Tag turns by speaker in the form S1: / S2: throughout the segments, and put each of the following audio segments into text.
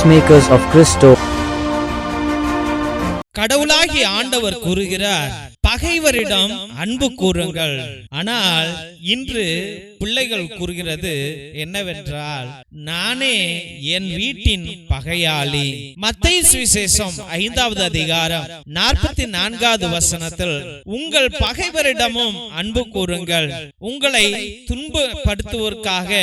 S1: Peacemakers of Christo.
S2: கடவுளாகிய ஆண்டவர் கூறுகிறார், பகைவரிடம் அன்பு கூறுங்கள். ஆனால் இன்று பிள்ளைகள் கூறுகிறது என்னவென்றால், நானே என் வீட்டின் பகையாளி. மத்தேயு சுவிசேஷம் 5வது அதிகாரம் 44வது வசனத்தில், உங்கள் பகைவரிடமும் அன்பு கூறுங்கள், உங்களை துன்பப்படுத்துவதற்காக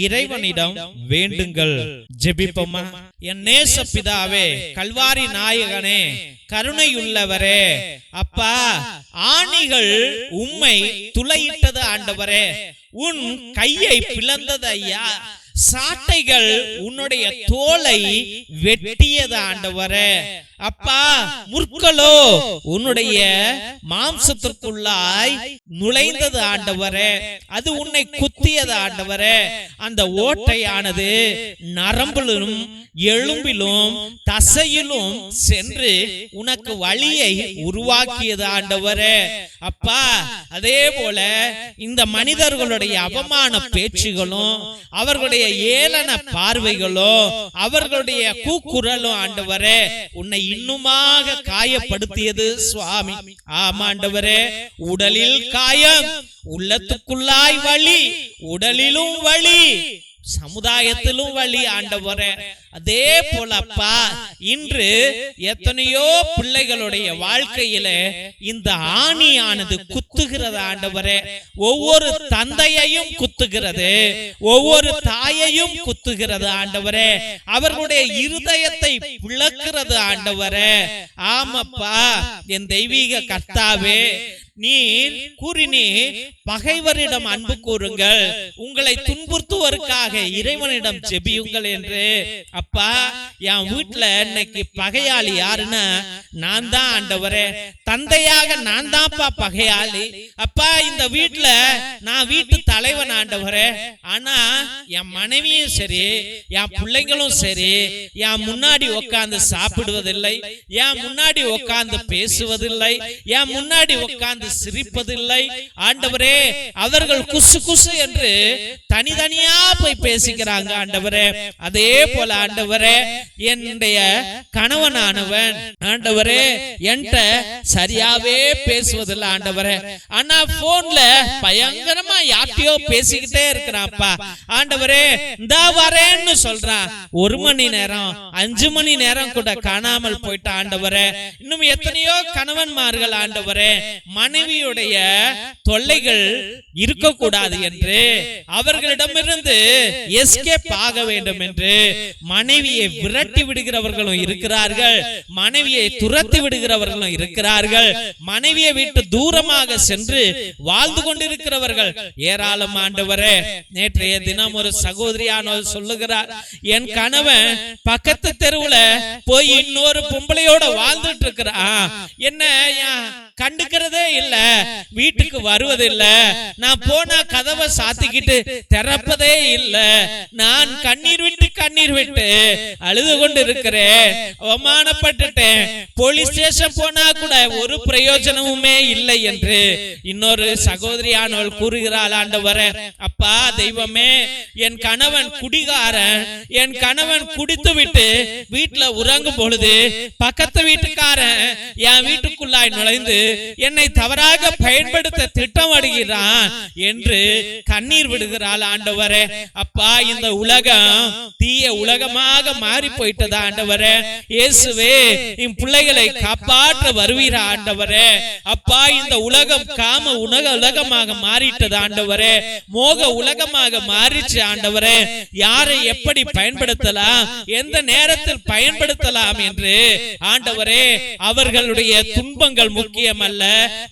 S2: இறைவனிடம் வேண்டுங்கள். ஜெபிப்போமா. என் நேச பிதாவே, கல்வாரி நாயகனே, கருணையுள்ளவரே, அப்பா, ஆணிகள் உம்மை துளையிட்டது ஆண்டவரே, உன் கையை பிளந்தது ஐயா, சாட்டைகள் உன்னுடைய தோலை வெட்டியது ஆண்டவரே, அப்பா, முற்களோ உன்னுடைய மாம்சத்திற்குள்ளாய் நுழைந்தது ஆண்டவரே, அது உன்னை குத்தியது ஆண்டவரே, அந்த ஓட்டையானது நரம்பிலும் எலும்பிலும் தசையிலும் சென்று உனக்கு வலியை உருவாக்கியது ஆண்டவரே. அப்பா, அதே போல இந்த மனிதர்களுடைய அவமான பேச்சுகளும் அவர்களுடைய ஏளன பார்வைகளும் அவர்களுடைய கூக்குரலும் ஆண்டவரே உன்னை இன்னுமாக காயப்படுத்தியது சுவாமி. ஆமாண்டவரே, உடலில் காயம், உள்ளத்துக்குள்ளாய் வலி, உடலிலும் வலி, சமுதாயத்திலும் வலி ஆண்டவரே. அதே போலப்பா, இன்று எத்தனையோ பிள்ளைகளுடைய வாழ்க்கையில இந்த ஆணியானது குத்துகிறது ஆண்டவரே. ஒவ்வொரு தந்தையையும் குத்துகிறது, ஒவ்வொரு தாயையும் குத்துகிறது ஆண்டவரே. அவர்களுடைய இருதயத்தை பிளக்கிறது ஆண்டவரே. ஆமப்பா, என் தெய்வீக கர்த்தாவே, நீர் கூறினீர், பகைவரிடம் அன்பு கூறுங்கள், உங்களை துன்புறுத்துவதற்காக இறைவனிடம் ஜெபியுங்கள் என்று. அப்பா, என் வீட்டுல இன்னைக்கு பகையாளி யாருன்னா நான் தான் ஆண்டவரே. தந்தையாக நான் தான்ப்பா பகையாளி. அப்பா, இந்த வீட்டுல நான் வீட்டு தலைவன் ஆண்டவரே. ஆனா என் மனைவியும் சரி, என் பிள்ளைங்களும் சரி, என் முன்னாடி உட்கார்ந்து சாப்பிடுவதில்லை, என் முன்னாடி உட்கார்ந்து பேசுவதில்லை, என் முன்னாடி உட்கார்ந்து சிரிப்பதில்லை ஆண்டவரே. அவர்கள் குசு குசு என்று தனித்தனியா போய் பேசிக்கிறாங்க ஆண்டவரே. அதே போல ஆண்டவரே, என்னுடைய கணவனானவன் ஆண்டவரே என்கிட்ட சரியாவே பேசுவதில்லை ஆண்டவரே. ஆனா போன்ல பயங்கரமா யார்ட்டையோ பேசிக்கிட்டே இருக்கிறான்ப்பா ஆண்டவரே. இந்த வரேன்னு சொல்றான், 1 மணி நேரம் 5 மணி நேரம் கூட காணாமல் போயிட்ட ஆண்டவரே. இன்னும் எத்தனையோ கணவன்மார்கள் ஆண்டவரே மனைவியுடைய தொல்லைகள் இருக்கக்கூடாது என்று, அவர்களிடமிருந்து எஸ்கேப் ஆக வேண்டும் என்று மனைவியை விரட்டி விடுகிறவர்களும் இருக்கிறார்கள், மனைவியை துரத்தி விடுகிறவர்களும் இருக்கிறார்கள், மனைவியை விட்டு தூரமாக சென்று வாழ்ந்து கொண்டிருக்கிறவர்கள் ஏராளம் ஆண்டவரே. நேற்றைய தினம் ஒரு சகோதரியானவர் சொல்லுகிறார், என் கணவன் பக்கத்து தெருவுல போய் இன்னொரு பொம்பளையோட வாழ்ந்துட்டு இருக்கிறான், என்ன கண்டுக்கிறதே இல்ல, வீட்டுக்கு வருவதில்ல, நான் போனா கதவை சாத்திக்கிட்டு திறப்பதே இல்ல, நான் கண்ணீர் விட்டு அழுது கொண்டு இருக்கிறேன், அவமானப்பட்டுட்டேன், போலீஸ் ஸ்டேஷன் போனா கூட ஒரு பிரயோஜனமுமே இல்லை என்று இன்னொரு சகோதரியானவள் கூறுகிறாள் ஆண்டவரே. அப்பா தெய்வமே, என் கணவன் குடிகாரன், என் கணவன் குடித்து விட்டு வீட்டுல உறங்கும் பொழுது பக்கத்து வீட்டுக்காரன் என் வீட்டுக்குள்ளாய் நுழைந்து என்னை தவறாக பயன்படுத்த திட்டமிடுகிறான் என்று கண்ணீர் விடுகிறாள் ஆண்டவரே. அப்பா, இந்த உலகம் தீய உலகமாக மாறி போயிட்டது ஆண்டவரே. இயேசுவே, என் பிள்ளைகளை காப்பாற்ற வருவீரா ஆண்டவரே. அப்பா, இந்த உலகம் காம உலகமாக மாறிட்டது ஆண்டவரே, மோக உலகமாக மாறிச்சு ஆண்டவரே. யாரை எப்படி பயன்படுத்தலாம், எந்த நேரத்தில் பயன்படுத்தலாம் என்று ஆண்டவரே, அவர்களுடைய துன்பங்கள் முக்கியம் அல்ல,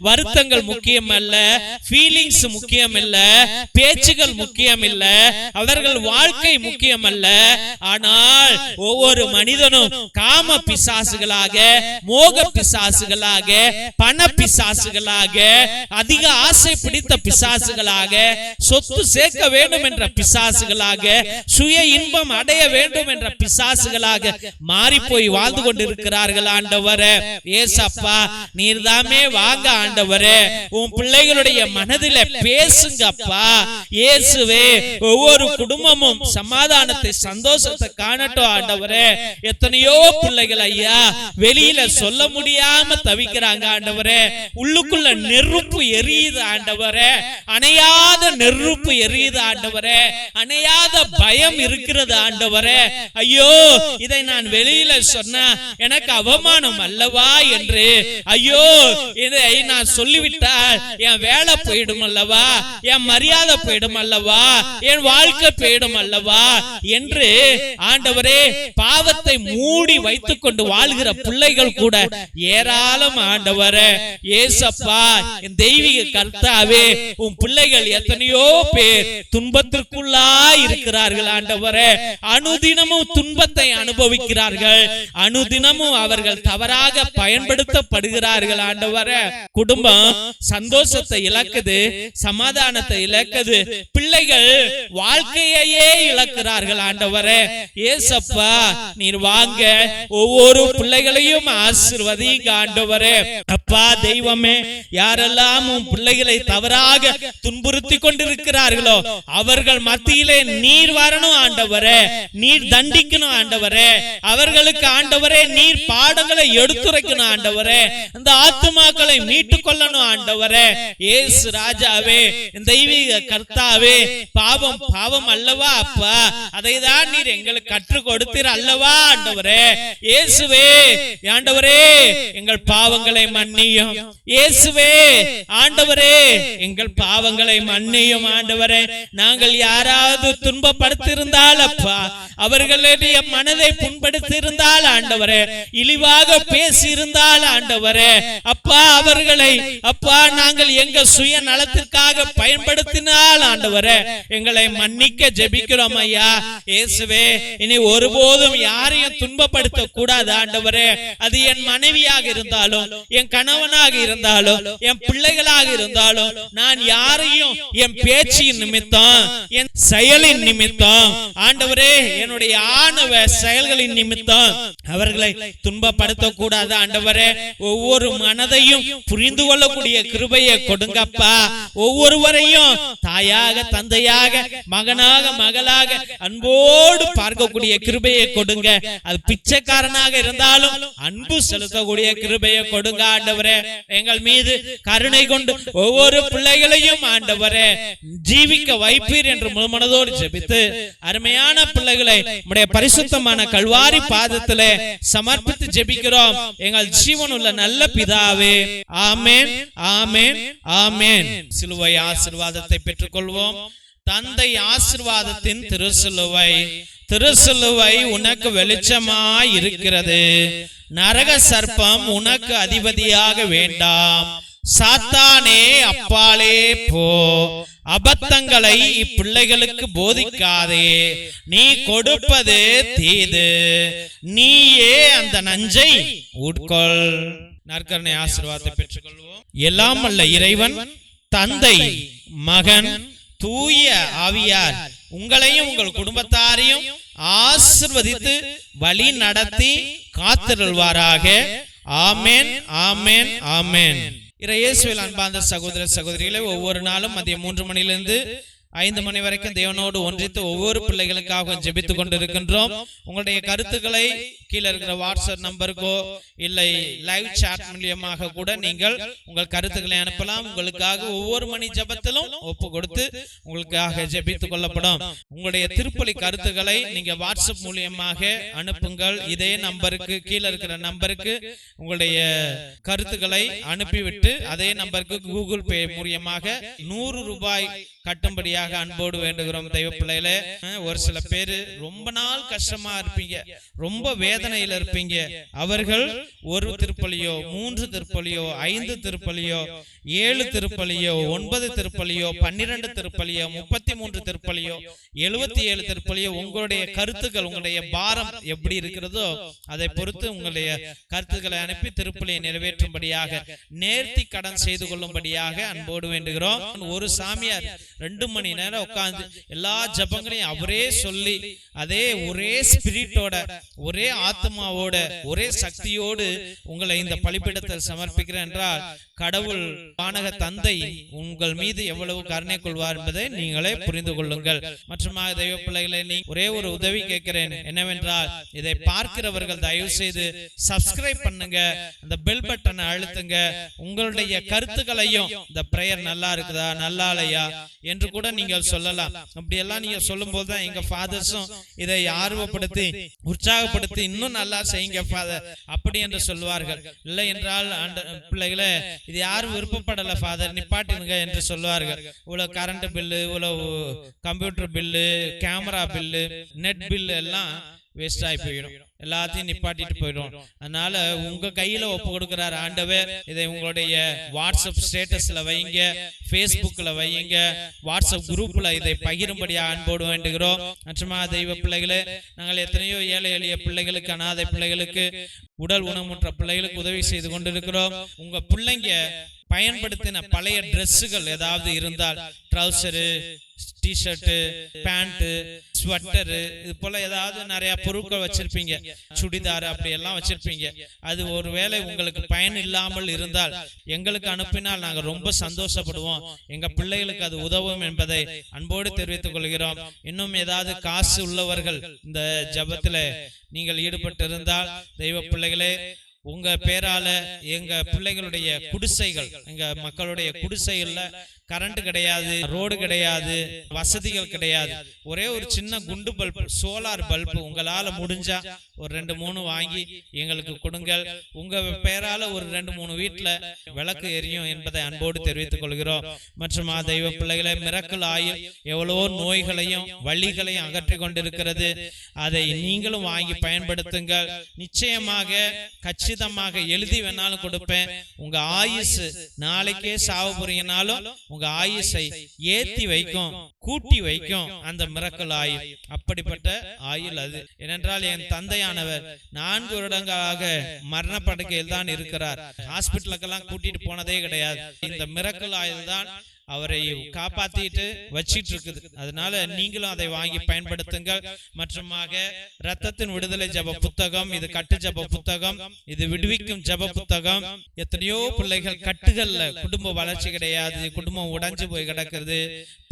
S2: வருத்தங்கள் முக்கியம் அல்ல, ஃபீலிங்ஸ் முக்கியம் இல்ல, பேச்சுகள் முக்கியம் இல்ல, அவர்கள் வாழ்க்கை முக்கியம் அல்ல. ஆனால் ஒவ்வொரு மனிதனும் காம பிசாசுகளாக, மோக பிசாசுகளாக, பண பிசாசுகளாக, அதிக ஆசை பிடித்த பிசாசுகளாக, சொத்து சேர்க்க வேண்டும் என்ற பிசாசுகளாக, சுய இன்பம் அடைய வேண்டும் என்ற பிசாசுகளாக மாறி போய் வாழ்ந்து கொண்டிருக்கிறார்கள் ஆண்டவரே. ஏசப்பா, நீர்தாமே வாங்க ஆண்டவரே, உன் பிள்ளைகளுடைய மனதில பேசுங்கப்பா. இயேசுவே, ஒவ்வொரு குடும்பமும் சமாதானத்தை சந்தோஷத்தை காணட்டும் ஆண்டவரே. எத்தனையோ பிள்ளைகள் ஐயா வெளியில சொல்ல முடியாம தவிக்கிறாங்க ஆண்டவரே. உள்ளுக்குள்ள நெருப்பு எரியுது ஆண்டவரே, அணையாத நெருப்பு எரியுது ஆண்டவரே, அணையாத பயம் இருக்கிறது ஆண்டவரே. ஐயோ, இதை நான் வெளியில சொன்னா எனக்கு அவமானம் அல்லவா என்று, ஐயோ இதை நான் சொல்லிவிட்டால் என் வேலை போயிடும் அல்லவா, என் மரியாதை போயிடும் அல்லவா, என் வாழ்க்கை போயிடும் அல்லவா என்று ஆண்டவரே பாவத்தை மூடி வைத்துக் கொண்டு வாழ்கிற பிள்ளைகள் கூட ஏராளம் ஆண்டவரே. ஏசப்பா, என் தெய்வீக கர்த்தாவே, உன் பிள்ளைகள் எத்தனையோ பேர் துன்பத்திற்குள்ளா இருக்கிறார்கள் ஆண்டவரே. அனுதினமும் துன்பத்தை அனுபவிக்கிறார்கள், அனுதினமும் அவர்கள் தவறாக பயன்படுத்தப்படுகிறார்கள் ஆண்டவரே. குடும்பம் சந்தோஷத்தை இழக்குது, சமாதானத்தை இழக்குது, பிள்ளைகள் வாழ்க்கையே இழக்கிறார்கள் ஆண்டவரே. ஏசப்பா, நீர் வாங்க ஒவ்வொரு பிள்ளைகளையும் ஆசீர்வதிங்க ஆண்டவரே. அப்பா தெய்வமே, யாரெல்லாம் உன் பிள்ளைகளை தவறாக துன்புறுத்தி கொண்டிருக்கிறார்களோ அவர்கள் மத்தியிலே நீர் வரணும் ஆண்டவரே, நீர் தண்டிக்கணும் ஆண்டவரே. அவர்களுக்கு ஆண்டவரே நீர் பாடங்களை எடுத்துரைக்கணும் ஆண்டவரே. அந்த ஆத்துமாக்களை மீட்டுக் கொள்ளணும் ஆண்டவரே. இயேசு ராஜாவே, தெய்வீக கர்த்தாவே, பாவம் பாவம் அல்லவா அப்பா, அதை தான் நீர் எங்களுக்கு கற்றுக் கொடுத்தீர் அல்லவா ஆண்டவரே. இயேசுவே ஆண்டவரே, எங்கள் பாவங்களை மன்னியும். இயேசுவே ஆண்டவரே, எங்கள் பாவங்களை மன்னியும் ஆண்டவரே. நாங்கள் யாராவது துன்பப்படுத்தியிருந்தால் அப்பா, அவர்களுடைய மனதை புண்படுத்தியிருந்தால் ஆண்டவரே, இழிவாக பேசியிருந்தால் ஆண்டவரே அப்பா, அவர்களை அப்பா நாங்கள் எங்க சுய நலத்திற்காக பயன்படுத்தினால் ஆண்டவரே, எங்களை மன்னிக்க ஜெபிக்கிறோம் ஐயா. இயேசுவே, இனி ஒருபோதும் யாரையும் துன்பப்படுத்த கூடாது ஆண்டவரே. அது என் மனைவியாக இருந்தாலும், என் கணவனாக இருந்தாலும், என் பிள்ளைகளாக இருந்தாலும், நான் யாரையும் என் பேச்சின் நிமித்தம், என் செயலின் நிமித்தம் ஆண்டவரே, என்னுடைய ஆணவ செயல்களின் நிமித்தம் அவர்களை துன்பப்படுத்த கூடாது ஆண்டவரே. ஒவ்வொரு மனதையும் புரிந்து கொள்ளக்கூடிய கிருபையை கொடுங்கப்பா. ஒவ்வொருவரையும் தாயாக, தந்தையாக, மகனாக, மகளாக அன்போடு பார்க்கக்கூடிய கிருபையை கொடுங்க. அது பிச்சைக்காரனாக இருந்தாலும் அன்பு செலுத்தக்கூடிய கிருபையை கொடுங்க ஆண்டவரே. எங்கள் மீது கருணை கொண்டு ஒவ்வொரு பிள்ளைகளையும் ஆண்டவரே ஜீவிக்க வைப்பீர் என்று முழுமனதோடு ஜெபித்து அருமையான பிள்ளைகளை நம்முடைய பரிசுத்தமான கல்வாரி பாதத்திலே சமர்ப்பித்து ஜெபிக்கிறோம் எங்கள் ஜீவனுள்ள நல்ல பிதாவே. ஆமென், ஆமென், ஆமென். சிலுவை ஆசீர்வாதத்தை பெற்றுக்கொள்வோம். தந்தை ஆசீர்வாதத்தின் திருசிலுவை, திருசிலுவை உனக்கு வெளிச்சமாய் இருக்கிறது. நரக சர்ப்பம் உனக்கு அதிபதியாக வேண்டாம். சாத்தானே அப்பாலே போ. அபத்தங்களை இப்பிள்ளைகளுக்கு போதிக்காதே. நீ கொடுப்பது தீது, நீயே அந்த நஞ்சை உட்கொள். நற்கருணை ஆசீர்வாதத்தை பெற்றுக்கொள்வோம். எல்லாம் அல்ல இறைவன், தந்தை, மகன், தூய ஆவியார் உங்களையும் உங்கள் குடும்பத்தாரையும் ஆசீர்வதித்து வழி நடத்தி காத்திருள்வாராக. ஆமென், ஆமென், ஆமென். இயேசுவில் அன்பார்ந்த சகோதர சகோதரிகளை, ஒவ்வொரு நாளும் மதியம் 3 மணியிலிருந்து 5 மணி வரைக்கும் தேவனோடு ஒன்றித்து ஒவ்வொரு பிள்ளைகளுக்காக ஜெபித்துக் கொண்டிருக்கின்றோம். உங்களுடைய கருத்துக்களை கீழே இருக்கிற வாட்ஸ்அப் நம்பருக்கோ இல்லை லைவ் சாட் மூலியமாக கூட நீங்கள் உங்கள் கருத்துக்களை அனுப்பலாம். உங்களுக்காக ஒவ்வொரு மணி ஜெபத்திலும் ஒப்பு கொடுத்து உங்களுக்காக ஜெபித்துக் கொள்ளப்படும். உங்களுடைய திருப்பலி கருத்துக்களை நீங்க வாட்ஸ்அப் மூலியமாக அனுப்புங்கள். இதே நம்பருக்கு, கீழே இருக்கிற நம்பருக்கு உங்களுடைய கருத்துக்களை அனுப்பிவிட்டு அதே நம்பருக்கு கூகுள் பே மூலியமாக 100 ரூபாய் கட்டும்படியாக அன்போடு வேண்டுகிறோம். தெய்வ பிள்ளைகளே, ஒரு சில பேரு ரொம்ப நாள் கஷ்டமா இருப்பீங்க, ரொம்ப வேதனையில இருப்பீங்க. அவர்கள் 1 திருப்பலியோ, 3 திருப்பலியோ, 5 திருப்பலியோ, 7 திருப்பலியோ, 9 திருப்பலியோ, 12 திருப்பலியோ, 33 திருப்பலியோ, 77 திருப்பலியோ, உங்களுடைய கருத்துக்கள், உங்களுடைய பாரம் எப்படி இருக்கிறதோ அதை பொறுத்து உங்களுடைய கருத்துக்களை அனுப்பி திருப்பலியை நிறைவேற்றும்படியாக, நேர்த்தி கடன் செய்து கொள்ளும்படியாக அன்போடு வேண்டுகிறோம். ஒரு சாமியார் 2 மணி நேரம் உட்கார்ந்து எல்லா ஜபங்களையும் அவரே சொல்லி அதே ஒரே ஸ்பிரிட்டோட, ஒரே ஆத்மாவோட ஒரே சக்தியோடு உங்களை இந்த பலிபீடத்தில் சமர்ப்பிக்கிறேன் என்றால் கடவுள் வானக தந்தை உங்கள் மீது எவ்வளவு கருணை கொள்வார் என்பதை நீங்களே புரிந்து கொள்ளுங்கள். மற்றும் தெய்வ பிள்ளைகளை நீ ஒரே ஒரு உதவி கேட்கிறேன், என்னவென்றால் இதை பார்க்கிறவர்கள் தயவு செய்து சப்ஸ்கிரைப் பண்ணுங்க, அந்த பெல் பட்டனை அழுத்துங்க. உங்களுடைய கருத்துக்களையும் இந்த பிரேயர் நல்லா இருக்குதா நல்லா இல்லையா என்று கூட நீங்கள் சொல்லலாம். அப்படி எல்லாம் நீங்க சொல்லும் போதுதான் எங்க ஃபாதர்ஸும் இதை ஆர்வப்படுத்தி உற்சாகப்படுத்தி இன்னும் நல்லா செய்யுங்க ஃபாதர் அப்படி என்று சொல்வார்கள். இல்லை என்றால் பிள்ளைகளை இது யாரும் விருப்பப்படல ஃபாதர் நிப்பாட்டினுங்க என்று சொல்வார்கள். இவ்வளவு கரண்ட் பில்லு, இவ்வளவு computer bill, camera bill, net bill எல்லாம் வேஸ்ட் ஆகி போயிடும், எல்லாத்தையும் நிப்பாட்டிட்டு போயிடும். அதனால உங்க கையில ஒப்பு கொடுக்கிறார் ஆண்டவர். இதை உங்களுடைய வாட்ஸ்அப் ஸ்டேட்டஸ்ல வைங்க, பேஸ்புக்ல வைங்க, வாட்ஸ்அப் குரூப்ல இதை பகிரும்படியா அன்போடு வேண்டுகிறோம். மற்றமா தெய்வ பிள்ளைகளே, நாங்கள் எத்தனையோ ஏழை எளிய பிள்ளைகளுக்கு, அனாதை பிள்ளைகளுக்கு, உடல் ஊனமுற்ற பிள்ளைகளுக்கு உதவி செய்து கொண்டிருக்கிறோம். உங்க பிள்ளைங்க பயன்படுத்தின பழைய டிரெஸ்ஸுகள் ஏதாவது இருந்தால், ட்ரௌசரு, டிஷர்ட், பேண்ட், ஸ்வெட்டரு, இது போல ஏதாவது நிறைய பொருட்கள் வச்சிருப்பீங்க, சுடிதார் அப்படி எல்லாம் வச்சிருப்பீங்க. அது ஒருவேளை உங்களுக்கு பயன் இல்லாமல் இருந்தால் எங்களுக்கு அனுப்பினால் நாங்கள் ரொம்ப சந்தோஷப்படுவோம். எங்க பிள்ளைகளுக்கு அது உதவும் என்பதை அன்போடு தெரிவித்துக் கொள்கிறோம். இன்னும் ஏதாவது காசு உள்ளவர்கள் இந்த ஜபத்துல நீங்கள் ஈடுபட்டு இருந்தால் தெய்வ பிள்ளைகளே, உங்க பேரால எங்க பிள்ளைகளுடைய குடிசைகள், எங்க மக்களுடைய குடிசைகள்ல கரண்ட் கிடையாது, ரோடு கிடையாது, வசதிகள் கிடையாது. ஒரே ஒரு சின்ன குண்டு பல்பு, சோலார் பல்பு உங்களால முடிஞ்சா ஒரு 2-3 வாங்கி எங்களுக்கு கொடுங்கள். உங்க பேரால ஒரு 2-3 வீட்டுல விளக்கு எரியும் என்பதை அன்போடு தெரிவித்துக் கொள்கிறோம். மற்றும் தெய்வ பிள்ளைகளை, மிரக்கல் ஆயில் எவ்வளவோ நோய்களையும் வலிகளையும் அகற்றி கொண்டிருக்கிறது. அதை நீங்களும் வாங்கி பயன்படுத்துங்கள். நிச்சயமாக கச்சிதமாக எழுதி வேணாலும் கொடுப்பேன். உங்க ஆயுசு நாளைக்கே சாவு புரியினாலும் உங்க ஆயுசை ஏத்தி வைக்கும், கூட்டி வைக்கும் அந்த மிரக்கல் ஆயுள். அப்படிப்பட்ட ஆயுள் அது. ஏனென்றால் என் தந்தையானவர் 4 வருடங்களாக மரண படுக்கையில் தான் இருக்கிறார். ஹாஸ்பிட்டலுக்கெல்லாம் கூட்டிட்டு போனதே கிடையாது. இந்த மிரக்கல் ஆயுள் தான் அவரை காப்பாத்திட்டு வச்சிட்டு இருக்குது. அதனால நீங்களும் அதை வாங்கி பயன்படுத்துங்கள். மற்றுமாக ரத்தத்தின் விடுதலை ஜப புத்தகம், இது கட்டு ஜப புத்தகம், இது விடுவிக்கும் ஜப புத்தகம். எத்தனையோ பிள்ளைகள் கட்டுகள்ல குடும்ப வளர்ச்சி கிடையாது, குடும்பம் உடைஞ்சு போய் கிடக்கிறது,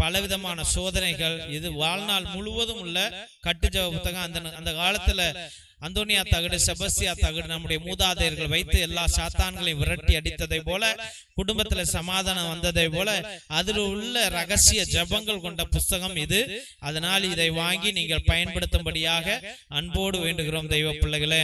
S2: பலவிதமான சோதனைகள். இது வாழ்நாள் முழுவதும் உள்ள கட்டு ஜப புத்தகம். அந்த காலத்துல அந்தோனியா தகடு, செபஸ்தியா தகடு நம்முடைய மூதாதையர்கள் வைத்து எல்லா சாத்தான்களையும் விரட்டி அடித்ததை போல, குடும்பத்துல சமாதானம் வந்ததை போல, அதில் உள்ள ரகசிய ஜபங்கள் கொண்ட புஸ்தகம் இது. அதனால் இதை வாங்கி நீங்கள் பயன்படுத்தும்படியாக அன்போடு வேண்டுகிறோம் தெய்வ பிள்ளைகளே.